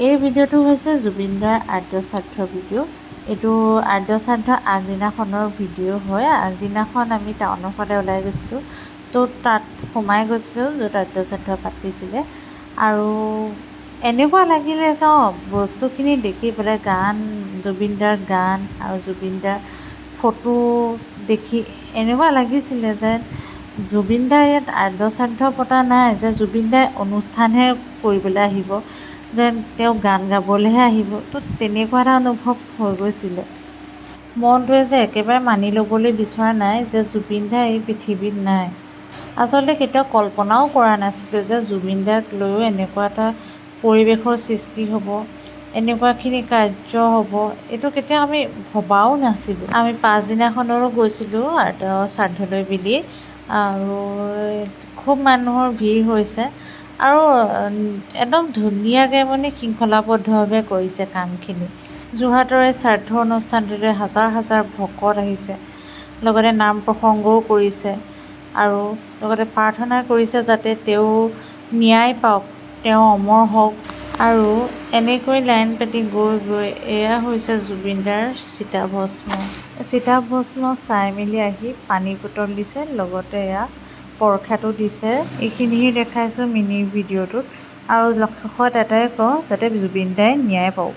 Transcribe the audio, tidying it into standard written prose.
এই ভিডিঅ'টো হৈছে জুবিন দাৰ আদ্য শ্ৰাদ্ধ ভিডিঅ'। এইটো আদ্য শ্ৰাদ্ধ আগদিনাখনৰ ভিডিঅ' হয়। আগদিনাখন আমি টাউনৰ ফালে ওলাই গৈছিলোঁ, তো তাত সোমাই গৈছিলোঁ য'ত আদ্য শ্ৰাদ্ধ পাতিছিলে। আৰু এনেকুৱা লাগিলে বস্তুখিনি দেখি পেলাই জুবিন দাৰ গান আৰু জুবিন দাৰ ফটো দেখি এনেকুৱা লাগিছিলে যে জুবিন দাৰ ইয়াত আদ্য শ্ৰাদ্ধ পতা নাই, যে জুবিন দাই অনুষ্ঠানহে কৰিবলৈ আহিব, যেন তেওঁ গান গাবলৈহে আহিব। তো তেনেকুৱা এটা অনুভৱ হৈ গৈছিলে। মনটোৱে যে একেবাৰে মানি ল'বলৈ বিচৰা নাই যে জুবিন দা এই পৃথিৱীত নাই। আচলতে কেতিয়াও কল্পনাও কৰা নাছিলোঁ যে জুবিন দাক লৈও এনেকুৱা এটা পৰিৱেশৰ সৃষ্টি হ'ব, এনেকুৱাখিনি কাৰ্য হ'ব, এইটো কেতিয়াও আমি ভবাও নাছিলোঁ। আমি পাছদিনাখনৰো গৈছিলোঁ আদ্য শ্ৰাদ্ধলৈ বুলি, আৰু খুব মানুহৰ ভিৰ হৈছে আৰু একদম ধুনীয়াকৈ শৃংখলাবদ্ধভাৱে কৰিছে কামখিনি। যোৰহাটৰ এই শ্ৰাদ্ধ অনুষ্ঠানটোলৈ হাজাৰ হাজাৰ ভকত আহিছে, লগতে নাম প্ৰসংগও কৰিছে আৰু লগতে প্ৰাৰ্থনা কৰিছে যাতে তেওঁ ন্যায় পাওক, তেওঁ অমৰ হওক। আৰু এনেকৈ লাইন পাতি গৈ গৈ এয়া হৈছে জুবিন দাৰ চিতাভস্ম। চিতাভস্ম চাই মেলি আহি পানী বটল দিছে, লগতে এয়া প্ৰসাদো দিছে। এইখিনিহে দেখাইছোঁ মিনি ভিডিঅ'টোত, আৰু শেষত এটাই কওঁ, যাতে জুবিন দাই ন্যায় পাওক।